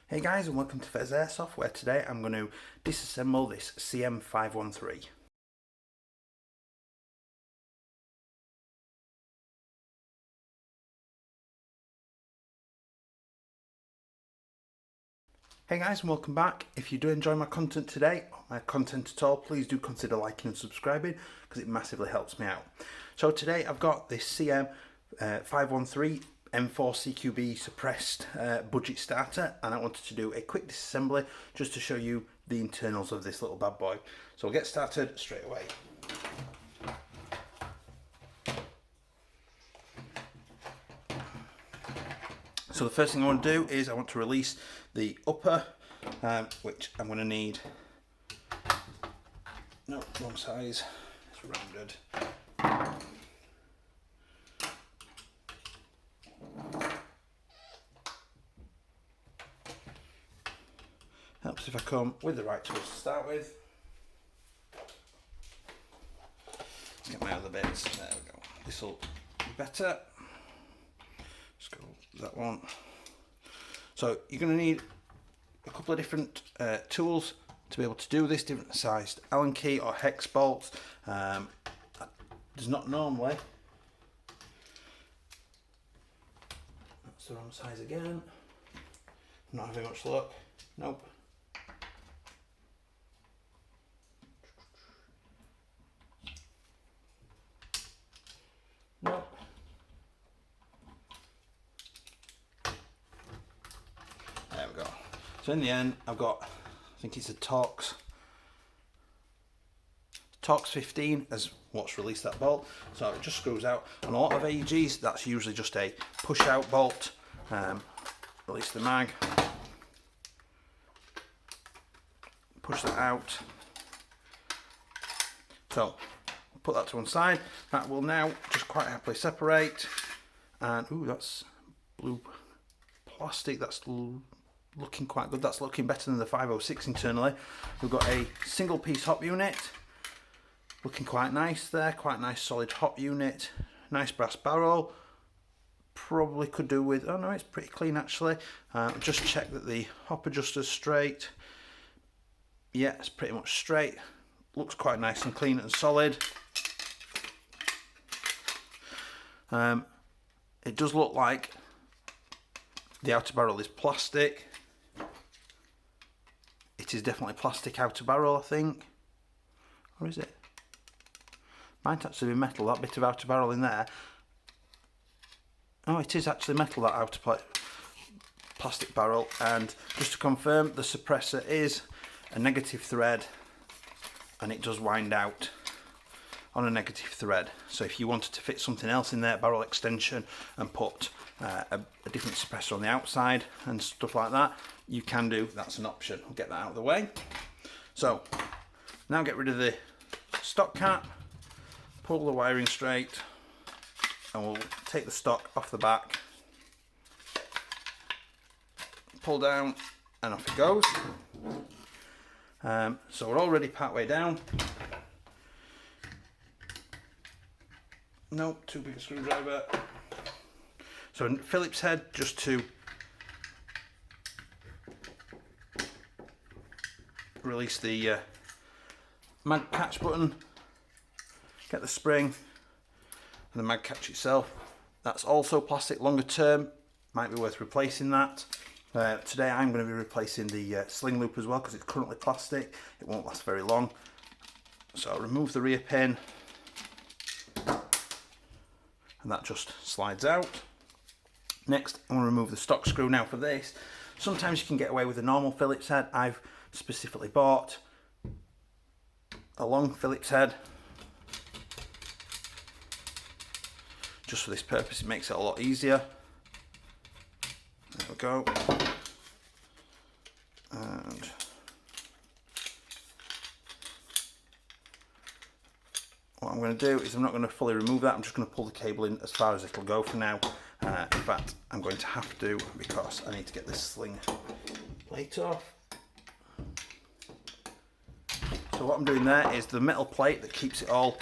Hey guys, and welcome to Fez Airsoft, where today I'm going to disassemble this CM.513. Hey guys, and welcome back. If you do enjoy my content today, or my content at all, please do consider liking and subscribing because it massively helps me out. So today I've got this CM.513 M4 CQB suppressed budget starter, and I wanted to do a quick disassembly just to show you the internals of this little bad boy. So we'll get started straight away. So the first thing I want to do is I want to release the upper, which I'm going to need, no, wrong size, it's rounded. Helps if I come with the right tools to start with. Get my other bits, there we go, this will be better. Just go with that one. So you're going to need a couple of different tools to be able to do this, different sized Allen key or hex bolts. There's not normally, that's the wrong size again, I'm not having much luck, nope. Nope. There we go. So in the end, I've got, I think it's a Torx 15 as what's released that bolt. So it just screws out. On a lot of AEGs, that's usually just a push out bolt. Release the mag. Push that out. So put that to one side. That will now just quite happily separate. And ooh, that's blue plastic. That's looking quite good. That's looking better than the 506 internally. We've got a single piece hop unit. Looking quite nice there. Quite nice solid hop unit. Nice brass barrel. Probably could do with, oh no, it's pretty clean actually. Just check that the hop adjuster's straight. Yeah, it's pretty much straight. Looks quite nice and clean and solid. It does look like the outer barrel is plastic. It is definitely plastic outer barrel, I think. Or is it? Might actually be metal, that bit of outer barrel in there. Oh, it is actually metal, that outer plastic barrel. And just to confirm, the suppressor is a negative thread, and it does wind out on a negative thread. So if you wanted to fit something else in there, barrel extension, and put a different suppressor on the outside and stuff like that, you can do. That's an option. I'll get that out of the way. So now get rid of the stock cap, pull the wiring straight, and we'll take the stock off the back, pull down, and off it goes. So we're already part way down. Nope, too big a screwdriver. So a Phillips head just to release the mag catch button, get the spring and the mag catch itself. That's also plastic. Longer term, might be worth replacing that. Today I'm going to be replacing the sling loop as well because it's currently plastic. It won't last very long. So I'll remove the rear pin, and that just slides out. Next, I'm going to remove the stock screw. Now for this, sometimes you can get away with a normal Phillips head. I've specifically bought a long Phillips head just for this purpose. It makes it a lot easier. There we go. And what I'm going to do is I'm not going to fully remove that. I'm just going to pull the cable in as far as it'll go for now. In fact, I'm going to have to because I need to get this sling plate off. So what I'm doing there is the metal plate that keeps it all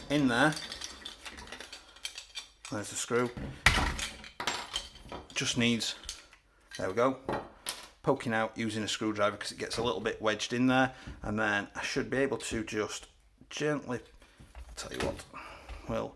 in there. There's the screw. Just needs, there we go, poking out using a screwdriver because it gets a little bit wedged in there, and then I should be able to just gently, I'll tell you what, well,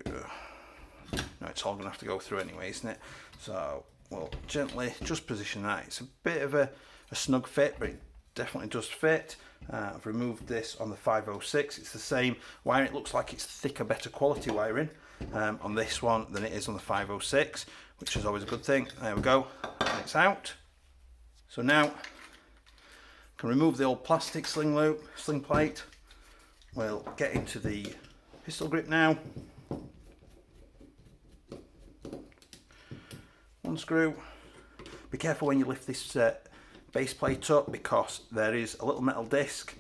no, it's all going to have to go through anyway, isn't it? So we'll gently just position that. It's a bit of a snug fit, but it definitely does fit. I've removed this on the 506. It's the same wiring. It looks like it's thicker, better quality wiring on this one than it is on the 506, which is always a good thing. There we go, and it's out. So now I can remove the old plastic sling plate. We'll get into the pistol grip now. Unscrew. Be careful when you lift this base plate up, because there is a little metal disc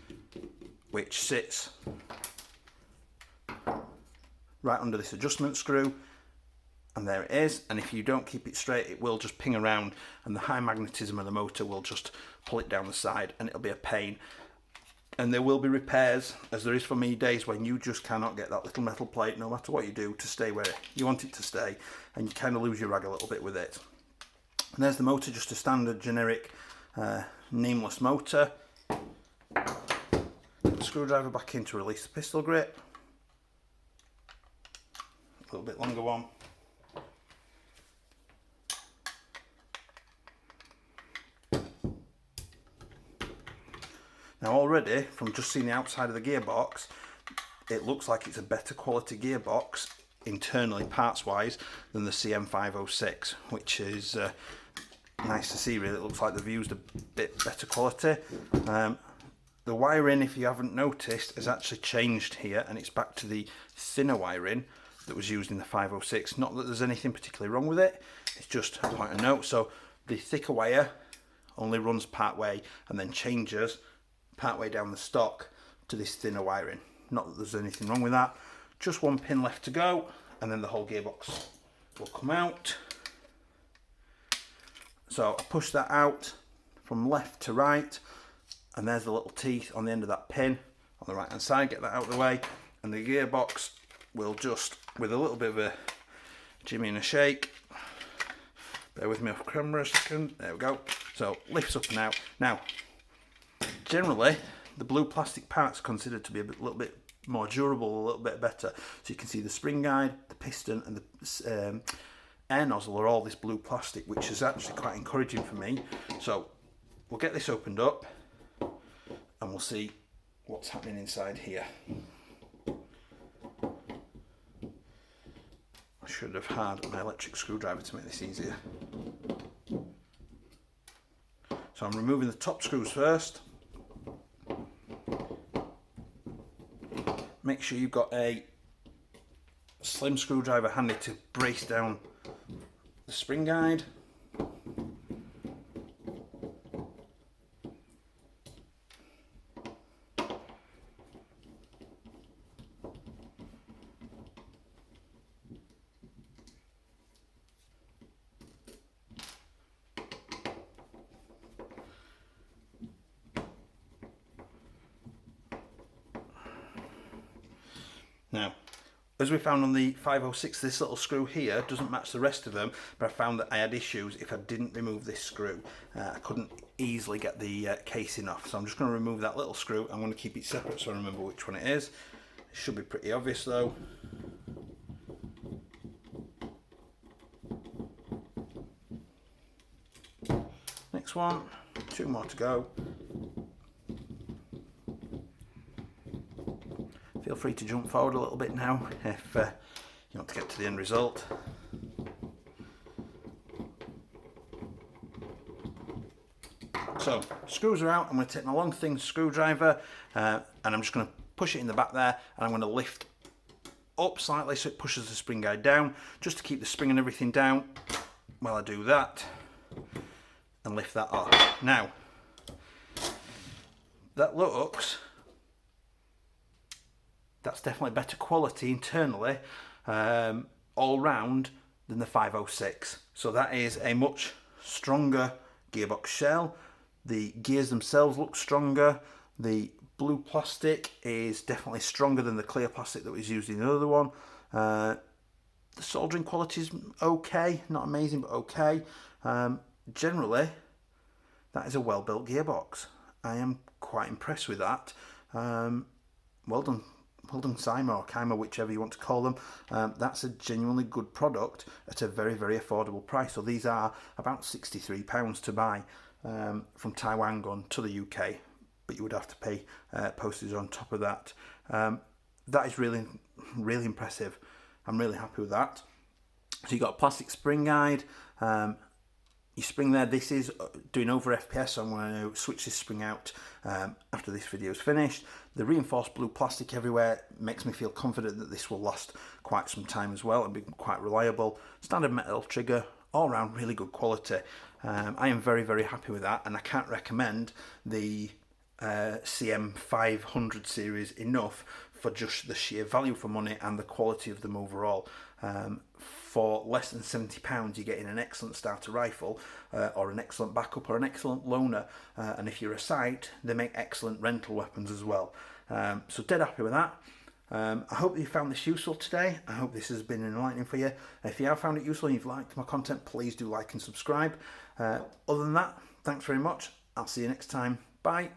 which sits right under this adjustment screw, and there it is, and if you don't keep it straight it will just ping around, and the high magnetism of the motor will just pull it down the side, and it'll be a pain. And there will be repairs, as there is for me, days when you just cannot get that little metal plate, no matter what you do, to stay where you want it to stay, and you kind of lose your rag a little bit with it. And there's the motor, just a standard generic nameless motor. Put the screwdriver back in to release the pistol grip. A little bit longer one. Now already, from just seeing the outside of the gearbox, it looks like it's a better quality gearbox internally, parts wise, than the CM.513, which is nice to see really. It looks like they've used a bit better quality. The wiring, if you haven't noticed, has actually changed here, and it's back to the thinner wiring that was used in the 506. Not that there's anything particularly wrong with it, it's just a point of note. So the thicker wire only runs part way and then changes part way down the stock to this thinner wiring. Not that there's anything wrong with that, just one pin left to go, and then the whole gearbox will come out. So I push that out from left to right, and there's the little teeth on the end of that pin on the right hand side. Get that out of the way, and the gearbox will just, with a little bit of a jimmy and a shake, bear with me off camera a second, there we go, so lifts up and out. Now generally the blue plastic parts are considered to be a little bit more durable, a little bit better. So you can see the spring guide, the piston, and the air nozzle are all this blue plastic, which is actually quite encouraging for me. So we'll get this opened up and we'll see what's happening inside here. I should have had my electric screwdriver to make this easier. So I'm removing the top screws first. Make sure you've got a slim screwdriver handy to brace down the spring guide. Now, as we found on the 506, this little screw here doesn't match the rest of them, but I found that I had issues if I didn't remove this screw. I couldn't easily get the casing off, so I'm just going to remove that little screw. I'm going to keep it separate so I remember which one it is. It should be pretty obvious though. Next one, 2 more to go. Feel free to jump forward a little bit now if you want to get to the end result. So screws are out. I'm going to take my long thin screwdriver and I'm just going to push it in the back there, and I'm going to lift up slightly so it pushes the spring guide down, just to keep the spring and everything down while I do that, and lift that off. Now that looks, that's definitely better quality internally all round than the 506. So that is a much stronger gearbox shell. The gears themselves look stronger. The blue plastic is definitely stronger than the clear plastic that was used in the other one. The soldering quality is okay, not amazing, but okay. generally, that is a well-built gearbox. I am quite impressed with that. Well done, CYMA or CYMA, whichever you want to call them. That's a genuinely good product at a very, very affordable price. So these are about £63 to buy from Taiwan gone to the UK, but you would have to pay postage on top of that. That is really, really impressive. I'm really happy with that. So you've got a plastic spring guide. Your spring there, this is doing over FPS, so I'm going to switch this spring out after this video is finished. The reinforced blue plastic everywhere makes me feel confident that this will last quite some time as well and be quite reliable. Standard metal trigger, all around really good quality. I am very, very happy with that, and I can't recommend the CM.513 series enough for just the sheer value for money and the quality of them overall. For less than £70 you're getting an excellent starter rifle or an excellent backup or an excellent loaner, and if you're a site, they make excellent rental weapons as well. So dead happy with that. I hope you found this useful today. I hope this has been enlightening for you. If you have found it useful and you've liked my content, please do like and subscribe. Other than that, thanks very much. I'll see you next time. Bye.